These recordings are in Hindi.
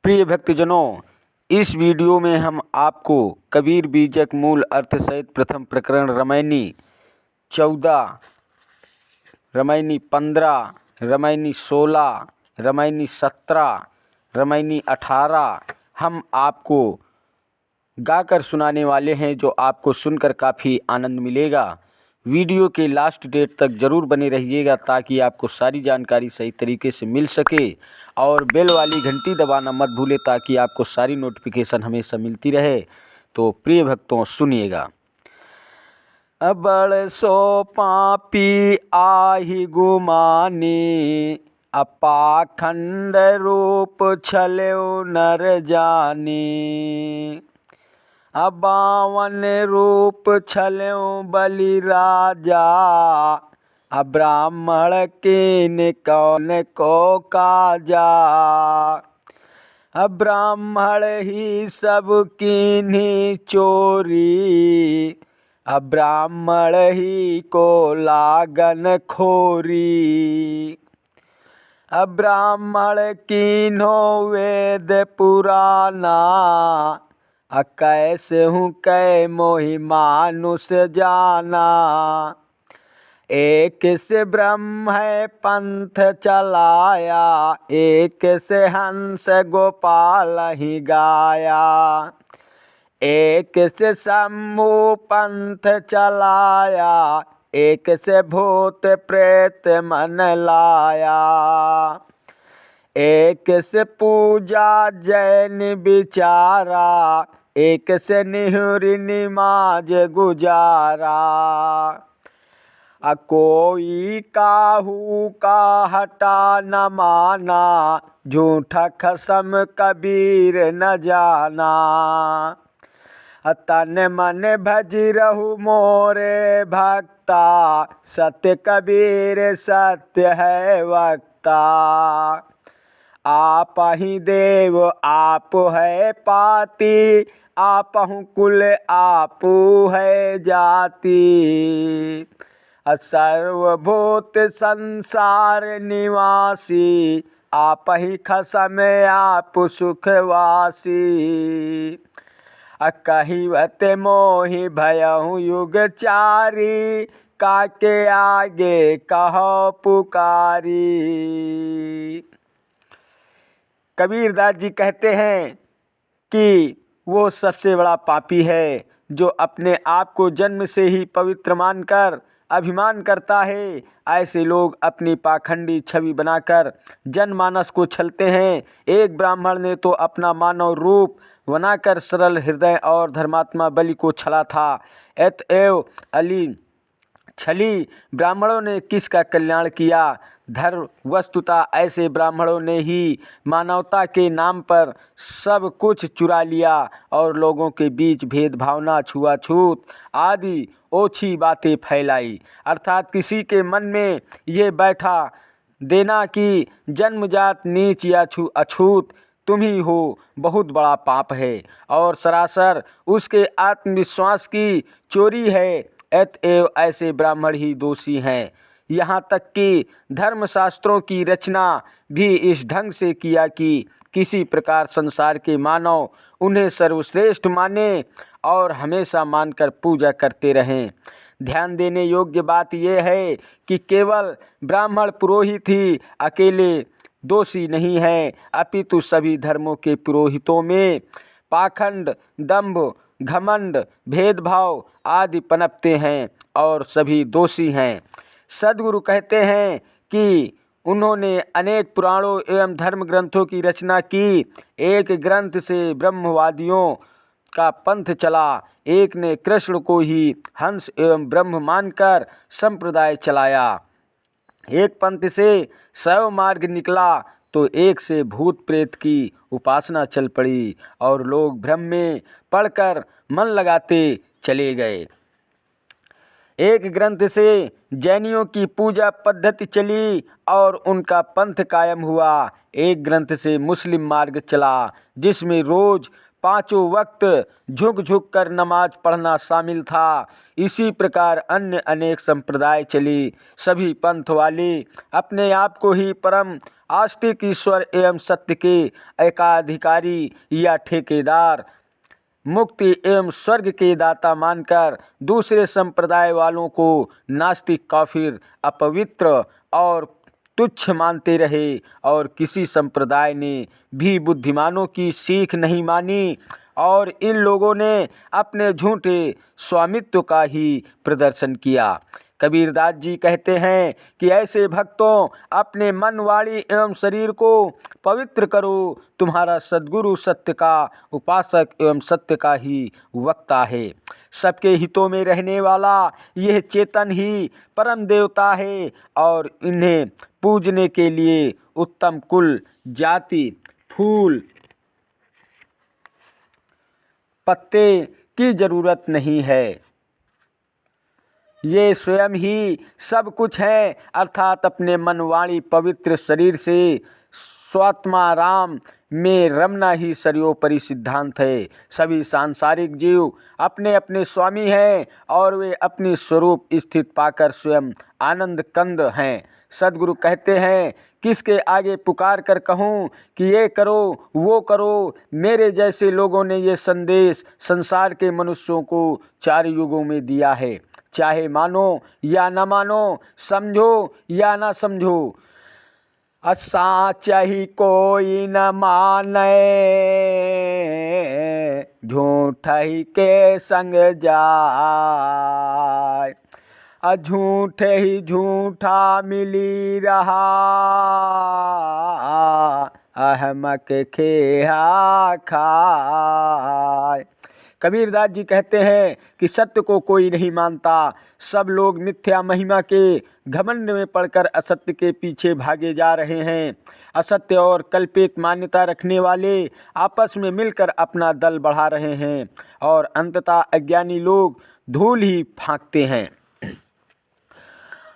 प्रिय भक्तजनों, इस वीडियो में हम आपको कबीर बीजक मूल अर्थ सहित प्रथम प्रकरण रामायणी 14, रामायणी 15, रामायणी 16, रामायणी 17, रामायणी 18 हम आपको गाकर सुनाने वाले हैं, जो आपको सुनकर काफ़ी आनंद मिलेगा। वीडियो के लास्ट डेट तक ज़रूर बने रहिएगा ताकि आपको सारी जानकारी सही तरीके से मिल सके, और बेल वाली घंटी दबाना मत भूलें ताकि आपको सारी नोटिफिकेशन हमेशा मिलती रहे। तो प्रिय भक्तों, सुनिएगा। बड़ सो पापी आहि गुमानी, अपाखंड रूप छल्यो नर जानी। बावन रूप छल्यो बलि राजा, ब्राह्मण कीन कौन को काजा। ब्राह्मण ही सब कीन्ही चोरी, ब्राह्मण ही को लागन खोरी। ब्राह्मण कीन्हो वेद पुराना, कैसे हूँ कै मोहि मानुष जाना। एक से ब्रह्म है पंथ चलाया, एक से हंस गोपाल ही गाया। एक से शंभु पंथ चलाया, एक से भूत प्रेत मन लाया। एक से पूजा जैन बिचारा, एक से निहुरी निमाज गुजारा। कोई काहू का हटा न माना, झूठा खसम कबीर न जाना। तन मन भज रहु मोरे भक्ता, सत्य कबीर सत्य है वक्ता। आप ही देव आप है पाती, आपहु कुल आपू है जाति। सर्वभूत संसार निवासी, आप ही खसम आप सुखवासी। कहिवत मोहि भयहु युग चारी, काके आगे कहो पुकारी। कबीरदास जी कहते हैं कि वो सबसे बड़ा पापी है जो अपने आप को जन्म से ही पवित्र मानकर अभिमान करता है। ऐसे लोग अपनी पाखंडी छवि बनाकर जनमानस को छलते हैं। एक ब्राह्मण ने तो अपना मानव रूप बनाकर सरल हृदय और धर्मात्मा बलि को छला था। अतएव अली छली ब्राह्मणों ने किसका कल्याण किया? धर्म वस्तुतः ऐसे ब्राह्मणों ने ही मानवता के नाम पर सब कुछ चुरा लिया और लोगों के बीच भेदभावना, छुआछूत आदि ओछी बातें फैलाई। अर्थात किसी के मन में ये बैठा देना कि जन्मजात नीच या अछूत तुम ही हो, बहुत बड़ा पाप है और सरासर उसके आत्मविश्वास की चोरी है। अतएव ऐसे ब्राह्मण ही दोषी हैं। यहाँ तक कि धर्मशास्त्रों की रचना भी इस ढंग से किया कि किसी प्रकार संसार के मानव उन्हें सर्वश्रेष्ठ माने और हमेशा मानकर पूजा करते रहें। ध्यान देने योग्य बात यह है कि केवल ब्राह्मण पुरोहित ही अकेले दोषी नहीं हैं, अपितु सभी धर्मों के पुरोहितों में पाखंड, दंभ, घमंड, भेदभाव आदि पनपते हैं और सभी दोषी हैं। सद्गुरु कहते हैं कि उन्होंने अनेक पुराणों एवं धर्म ग्रंथों की रचना की। एक ग्रंथ से ब्रह्मवादियों का पंथ चला, एक ने कृष्ण को ही हंस एवं ब्रह्म मानकर संप्रदाय चलाया। एक पंथ से शैव मार्ग निकला तो एक से भूत प्रेत की उपासना चल पड़ी और लोग भ्रम में पड़कर मन लगाते चले गए। एक ग्रंथ से जैनियों की पूजा पद्धति चली और उनका पंथ कायम हुआ। एक ग्रंथ से मुस्लिम मार्ग चला जिसमें रोज पांचों वक्त झुक झुक कर नमाज पढ़ना शामिल था। इसी प्रकार अन्य अनेक संप्रदाय चली। सभी पंथ वाले अपने आप को ही परम आस्तिक ईश्वर एवं सत्य के एकाधिकारी या ठेकेदार, मुक्ति एवं स्वर्ग के दाता मानकर दूसरे संप्रदाय वालों को नास्तिक, काफिर, अपवित्र और तुच्छ मानते रहे और किसी संप्रदाय ने भी बुद्धिमानों की सीख नहीं मानी और इन लोगों ने अपने झूठे स्वामित्व का ही प्रदर्शन किया। कबीरदास जी कहते हैं कि ऐसे भक्तों, अपने मन, वाणी एवं शरीर को पवित्र करो। तुम्हारा सद्गुरु सत्य का उपासक एवं सत्य का ही वक्ता है। सबके हितों में रहने वाला यह चेतन ही परम देवता है और इन्हें पूजने के लिए उत्तम कुल, जाति, फूल, पत्ते की जरूरत नहीं है। ये स्वयं ही सब कुछ है, अर्थात अपने मन, वाणी, पवित्र शरीर से स्वात्मा राम में रमना ही सर्वोपरि सिद्धांत है। सभी सांसारिक जीव अपने अपने स्वामी हैं और वे अपनी स्वरूप स्थित पाकर स्वयं आनंद कंद हैं। सद्गुरु कहते हैं, किसके आगे पुकार कर कहूँ कि ये करो वो करो। मेरे जैसे लोगों ने ये संदेश संसार के मनुष्यों को 4 युगों में दिया है। चाहे मानो या न मानो, समझो या न समझो, साचा ही कोई न माने, झूठा ही के संग जाए। झूठे ही झूठा मिली रहा, अहमक खेहा खाए। कबीरदास जी कहते हैं कि सत्य को कोई नहीं मानता। सब लोग मिथ्या महिमा के घमंड में पड़कर असत्य के पीछे भागे जा रहे हैं। असत्य और कल्पित मान्यता रखने वाले आपस में मिलकर अपना दल बढ़ा रहे हैं और अंततः अज्ञानी लोग धूल ही फांकते हैं।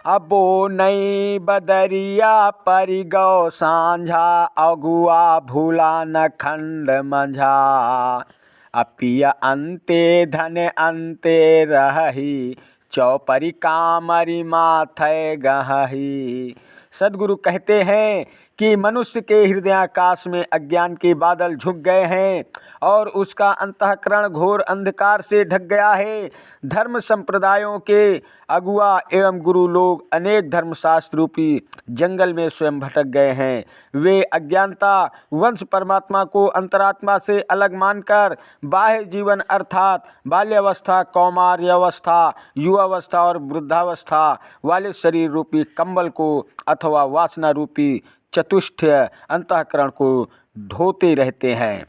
अबो नई बदरिया परि गौ सांझा, अगुआ भूला न खंड मंझा। अपिया अंते धन अंते रही, चौपरी कामरी माथे गहही। सद्गुरु कहते हैं कि मनुष्य के हृदयाकाश में अज्ञान के बादल झुक गए हैं और उसका अंतःकरण घोर अंधकार से ढक गया है। धर्म संप्रदायों के अगुआ एवं गुरु लोग अनेक धर्मशास्त्र रूपी जंगल में स्वयं भटक गए हैं। वे अज्ञानता वंश परमात्मा को अंतरात्मा से अलग मानकर बाह्य जीवन अर्थात बाल्यावस्था, कौमार्यावस्था, युवावस्था और वृद्धावस्था वाले शरीर रूपी कंबल को अथवा वासना रूपी चतुष्टय अंतःकरण को ढोते रहते हैं।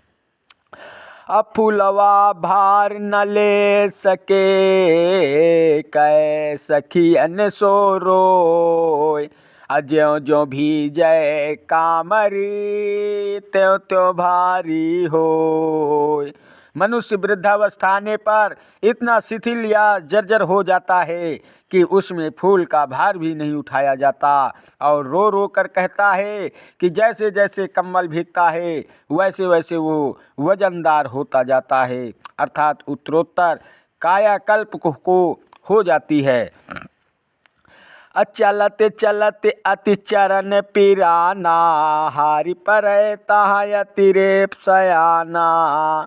अफुलवा भार न ले सके, कै सखी अन सो रोय। अज्यों जो भी जय कामरी, त्यों त्यों भारी होय। मनुष्य वृद्धावस्था आने पर इतना शिथिल या जर्जर हो जाता है कि उसमें फूल का भार भी नहीं उठाया जाता और रो रो कर कहता है कि जैसे जैसे कंबल भीगता है वैसे वैसे वो वजनदार होता जाता है, अर्थात उत्तरोत्तर कायाकल्प को हो जाती है। चलते चलते अति चरण पिराना, हारि परै तहाँ अतिरेप सयाना।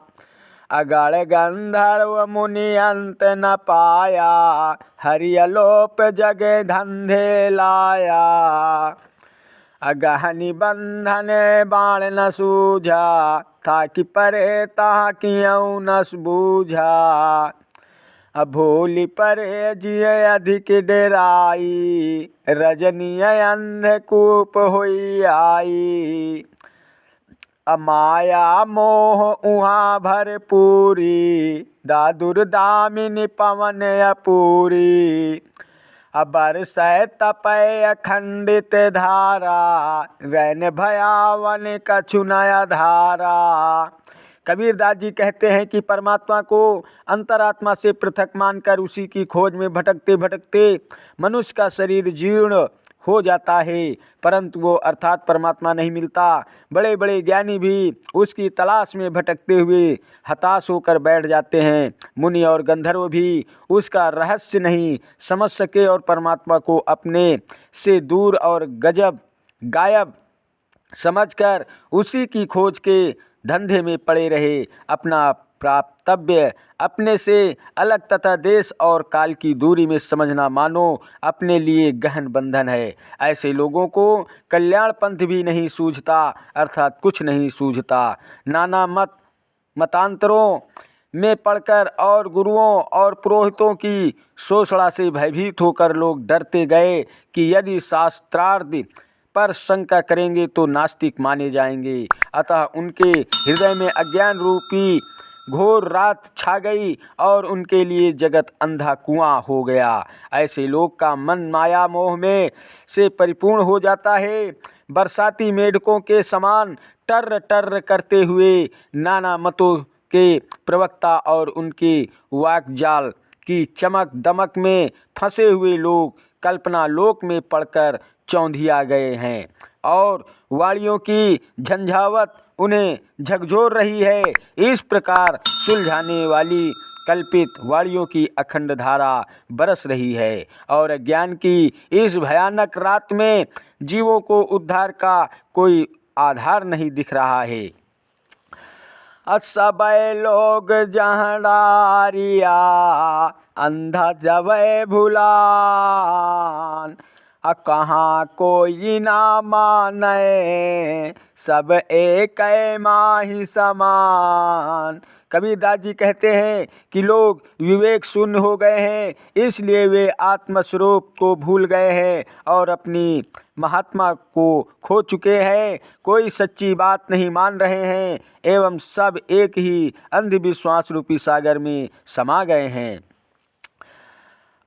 अगड़ गंधर्व मुनि अंत न पाया, हरियलोप जगे धंधे लाया। अगहनी बंधन बाण न सूझा, था कि परे तहाँ कियऊ न बूझा। भोली परे जिय अधिक डेराई, रजनी अंधकूप होई आई। अमाया मोह उहाँ भरपूरी, दादुर दामिनी पवन अपूरी। बरसै तपय अखंडित धारा, रैन भयावन कछु नया धारा। कबीरदास जी कहते हैं कि परमात्मा को अंतरात्मा से पृथक मानकर उसी की खोज में भटकते भटकते मनुष्य का शरीर जीर्ण हो जाता है, परंतु वो अर्थात परमात्मा नहीं मिलता। बड़े बड़े ज्ञानी भी उसकी तलाश में भटकते हुए हताश होकर बैठ जाते हैं। मुनि और गंधर्व भी उसका रहस्य नहीं समझ सके और परमात्मा को अपने से दूर और गायब समझकर उसी की खोज के धंधे में पड़े रहे। अपना प्राप्तव्य अपने से अलग तथा देश और काल की दूरी में समझना मानो अपने लिए गहन बंधन है। ऐसे लोगों को कल्याण पंथ भी नहीं सूझता, अर्थात कुछ नहीं सूझता। नाना मतांतरों में पढ़कर और गुरुओं और पुरोहितों की शोषणा से भयभीत होकर लोग डरते गए कि यदि शास्त्रार्थ पर शंका करेंगे तो नास्तिक माने जाएंगे। अतः उनके हृदय में अज्ञान रूपी घोर रात छा गई और उनके लिए जगत अंधा कुआं हो गया। ऐसे लोग का मन माया मोह में से परिपूर्ण हो जाता है। बरसाती मेढकों के समान टर्र टर्र करते हुए नाना मतों के प्रवक्ता और उनके वाकजाल की चमक दमक में फंसे हुए लोग कल्पना लोक में पड़कर चौंधिया गए हैं और वाणियों की झंझावत उन्हें झकझोर रही है। इस प्रकार सुलझाने वाली कल्पित वाणियों की अखंड धारा बरस रही है और अज्ञान की इस भयानक रात में जीवों को उद्धार का कोई आधार नहीं दिख रहा है। सबे लोग जहड़ारिया अंधा जबे भुलान, कहाँ कोई ना माने सब एक माही समान। कबीरदास जी कहते हैं कि लोग विवेक शून्य हो गए हैं, इसलिए वे आत्मस्वरूप को भूल गए हैं और अपनी महात्मा को खो चुके हैं। कोई सच्ची बात नहीं मान रहे हैं एवं सब एक ही अंधविश्वास रूपी सागर में समा गए हैं।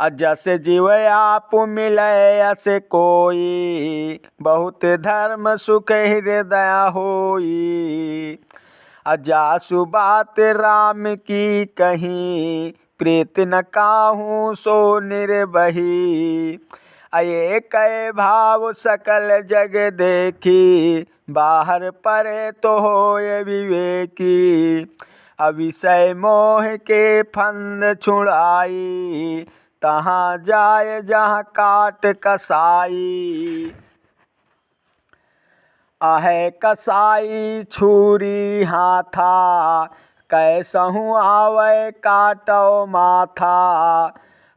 जैसे जीव आप मिले ऐसे कोई, बहुत धर्म सुख हृदय होई। जासु बात राम की कहीं, प्रीत न काहू सो निर्बही। ये कै भाव सकल जग देखी, बाहर परे तो होए विवेकी। विषय मोह के फंद छुड़ाई, तहाँ जाए जहाँ काट कसाई। आहे कसाई छुरी हाथा, कैसहू आवे काटो माथा।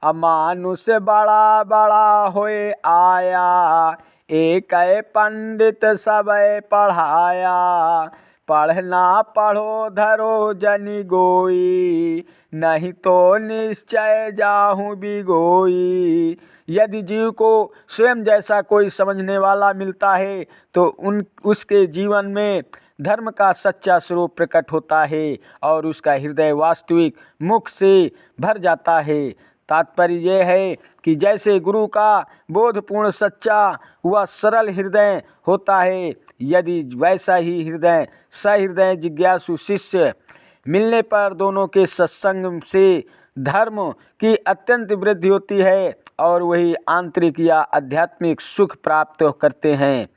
मानुष बड़ा बड़ा होए आया, एक पंडित सबे पढ़ाया। पढ़ना पढ़ो धरो जनि गोई, नहीं तो निश्चय जाहूँ बिगोई। यदि जीव को स्वयं जैसा कोई समझने वाला मिलता है तो उसके जीवन में धर्म का सच्चा स्वरूप प्रकट होता है और उसका हृदय वास्तविक मुख से भर जाता है। तात्पर्य यह है कि जैसे गुरु का बोधपूर्ण सच्चा व सरल हृदय होता है, यदि वैसा ही हृदय सहृदय जिज्ञासु शिष्य मिलने पर दोनों के सत्संग से धर्म की अत्यंत वृद्धि होती है और वही आंतरिक या आध्यात्मिक सुख प्राप्त करते हैं।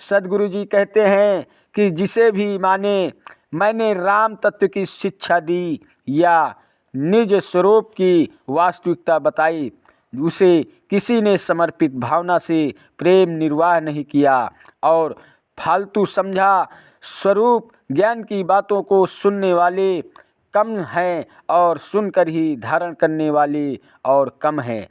सद्गुरु जी कहते हैं कि जिसे भी माने मैंने राम तत्व की शिक्षा दी या निज स्वरूप की वास्तविकता बताई, उसे किसी ने समर्पित भावना से प्रेम निर्वाह नहीं किया और फालतू समझा। स्वरूप ज्ञान की बातों को सुनने वाले कम हैं और सुनकर ही धारण करने वाले और कम हैं।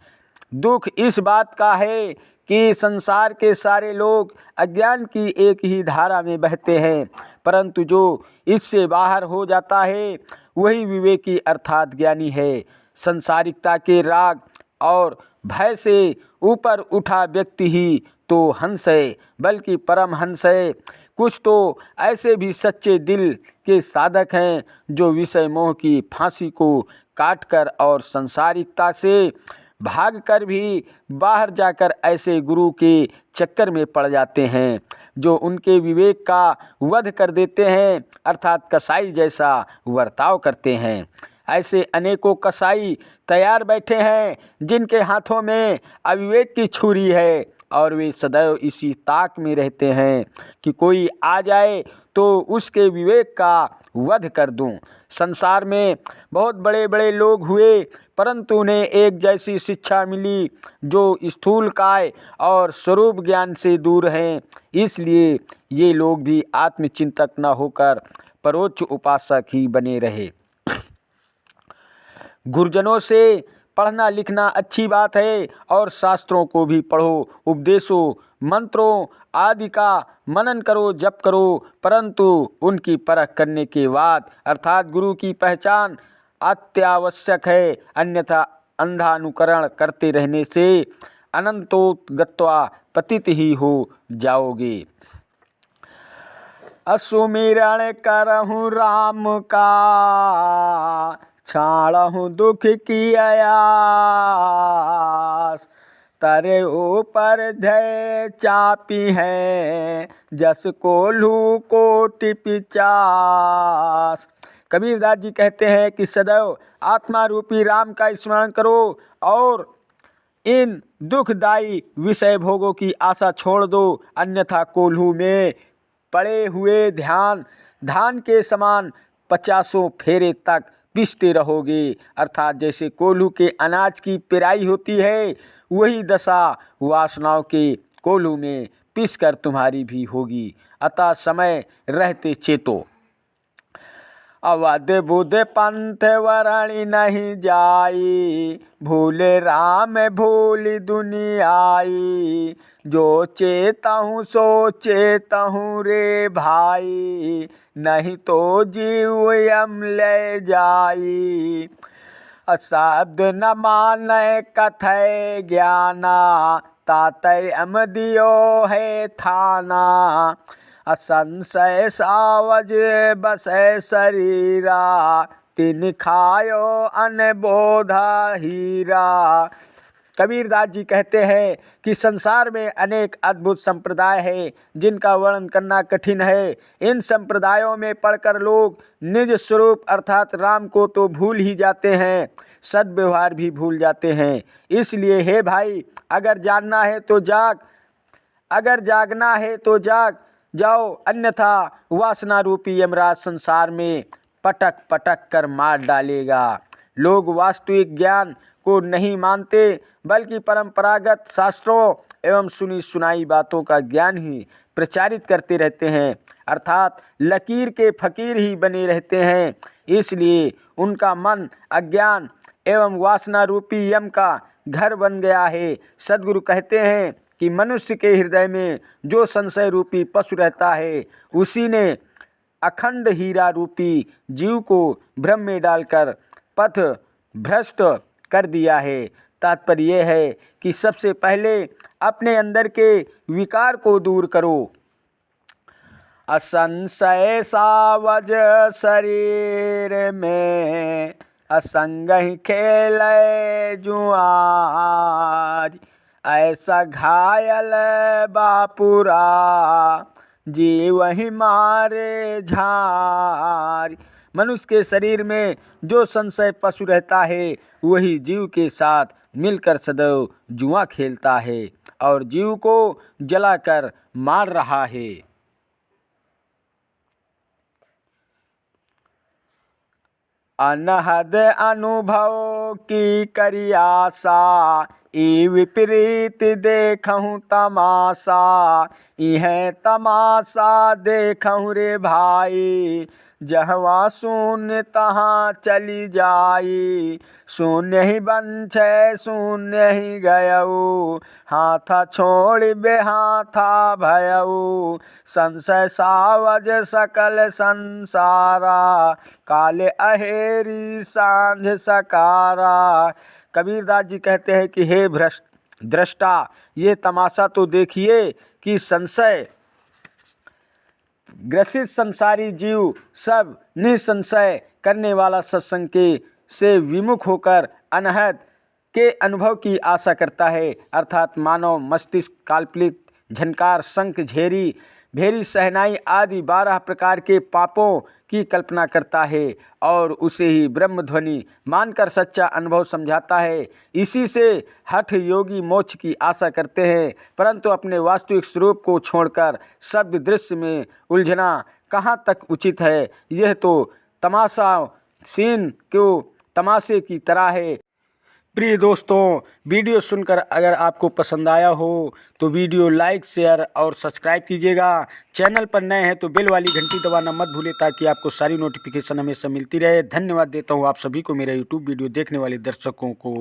दुख इस बात का है कि संसार के सारे लोग अज्ञान की एक ही धारा में बहते हैं, परंतु जो इससे बाहर हो जाता है वही विवेकी अर्थात ज्ञानी है। संसारिकता के राग और भय से ऊपर उठा व्यक्ति ही तो हंस है, बल्कि परम हंस है। कुछ तो ऐसे भी सच्चे दिल के साधक हैं जो विषय मोह की फांसी को काटकर और संसारिकता से भागकर भी बाहर जाकर ऐसे गुरु के चक्कर में पड़ जाते हैं जो उनके विवेक का वध कर देते हैं, अर्थात कसाई जैसा वर्ताव करते हैं। ऐसे अनेकों कसाई तैयार बैठे हैं जिनके हाथों में अविवेक की छुरी है और वे सदैव इसी ताक में रहते हैं कि कोई आ जाए तो उसके विवेक का वध कर दूं। संसार में बहुत बड़े बड़े लोग हुए, परंतु उन्हें एक जैसी शिक्षा मिली जो स्थूलकाय और स्वरूप ज्ञान से दूर हैं। इसलिए ये लोग भी आत्मचिंतक न होकर परोक्ष उपासक ही बने रहे। गुरुजनों से पढ़ना लिखना अच्छी बात है और शास्त्रों को भी पढ़ो, उपदेशों मंत्रों आदि का मनन करो, जप करो, परंतु उनकी परख करने के बाद अर्थात गुरु की पहचान अत्यावश्यक है, अन्यथा अंधानुकरण करते रहने से अनंतोगत्वा पतित ही हो जाओगे। असुमिरण करहूँ राम का, छाड़हूँ दुख की आयास, तरे ऊपर धय चापी है, जस कोल्हू कोटि पिचास। कबीरदास जी कहते हैं कि सदैव आत्मा रूपी राम का स्मरण करो और इन दुखदायी विषय भोगों की आशा छोड़ दो, अन्यथा कोल्हू में पड़े हुए धान के समान 50 फेरे तक पिसते रहोगे। अर्थात जैसे कोल्हू के अनाज की पेराई होती है, वही दशा वासनाओं के कोल्हू में पिसकर तुम्हारी भी होगी। अतः समय रहते चेतो। अवध बुध पंथ वरणी नहीं जाई, भूले राम भूल दुनियाई, जो चेतहूँ सो चेतहूँ रे भाई, नहीं तो जीव यम ले जाई। अशब्द न माने कथय ज्ञाना, तातय अम दियो है थाना, असंशय सावज बसै शरीरा, तिन खायो अनबोध हीरा। कबीरदास जी कहते हैं कि संसार में अनेक अद्भुत संप्रदाय हैं जिनका वर्णन करना कठिन है। इन संप्रदायों में पढ़कर लोग निज स्वरूप अर्थात राम को तो भूल ही जाते हैं, सद्व्यवहार भी भूल जाते हैं। इसलिए हे भाई, अगर जानना है तो जाग, अगर जागना है तो जाग जाओ, अन्यथा वासना रूपी यमराज संसार में पटक पटक कर मार डालेगा। लोग वास्तविक ज्ञान को नहीं मानते, बल्कि परंपरागत शास्त्रों एवं सुनी सुनाई बातों का ज्ञान ही प्रचारित करते रहते हैं, अर्थात लकीर के फकीर ही बने रहते हैं। इसलिए उनका मन अज्ञान एवं वासना रूपी यम का घर बन गया है। सद्गुरु कहते हैं कि मनुष्य के हृदय में जो संशय रूपी पशु रहता है, उसी ने अखंड हीरा रूपी जीव को भ्रम में डालकर पथ भ्रष्ट कर दिया है। तात्पर्य यह है कि सबसे पहले अपने अंदर के विकार को दूर करो। असंशय सावज शरीर में, असंग ही खेले जुआर, ऐसा घायल बापुरा, जीव ही मारे झार। मनुष्य के शरीर में जो संशय पशु रहता है, वही जीव के साथ मिलकर सदैव जुआ खेलता है और जीव को जलाकर मार रहा है। अनहद अनुभव की करी आशा, ई विपरीत देखूँ तमाशा, इहें तमाशा देखूँ रे भाई, जहवा शून्य तहाँ चली जाई, शून्य ही बंछे शून्य ही गयऊ, हाथा छोड़ बेहाथा भयऊ, संशय सावज सकल संसारा, काले अहेरी सांझ सकारा। कबीरदास जी कहते हैं कि हे भ्रष्ट दृष्टा, ये तमाशा तो देखिए कि संशय ग्रसित संसारी जीव सब निसंशय करने वाला सत्संग के से विमुख होकर अनहद के अनुभव की आशा करता है, अर्थात मानव मस्तिष्क काल्पनिक झनकार शंख झेरी भेरी सहनाई आदि 12 प्रकार के पापों की कल्पना करता है और उसे ही ब्रह्म ध्वनि मानकर सच्चा अनुभव समझाता है। इसी से हठ योगी मोक्ष की आशा करते हैं, परंतु अपने वास्तविक स्वरूप को छोड़कर शब्द दृश्य में उलझना कहाँ तक उचित है। यह तो तमाशा सीन क्यों तमाशे की तरह है। प्रिय दोस्तों, वीडियो सुनकर अगर आपको पसंद आया हो तो वीडियो लाइक शेयर और सब्सक्राइब कीजिएगा। चैनल पर नए हैं तो बेल वाली घंटी दबाना मत भूलें ताकि आपको सारी नोटिफिकेशन हमेशा मिलती रहे। धन्यवाद देता हूँ आप सभी को, मेरा यूट्यूब वीडियो देखने वाले दर्शकों को।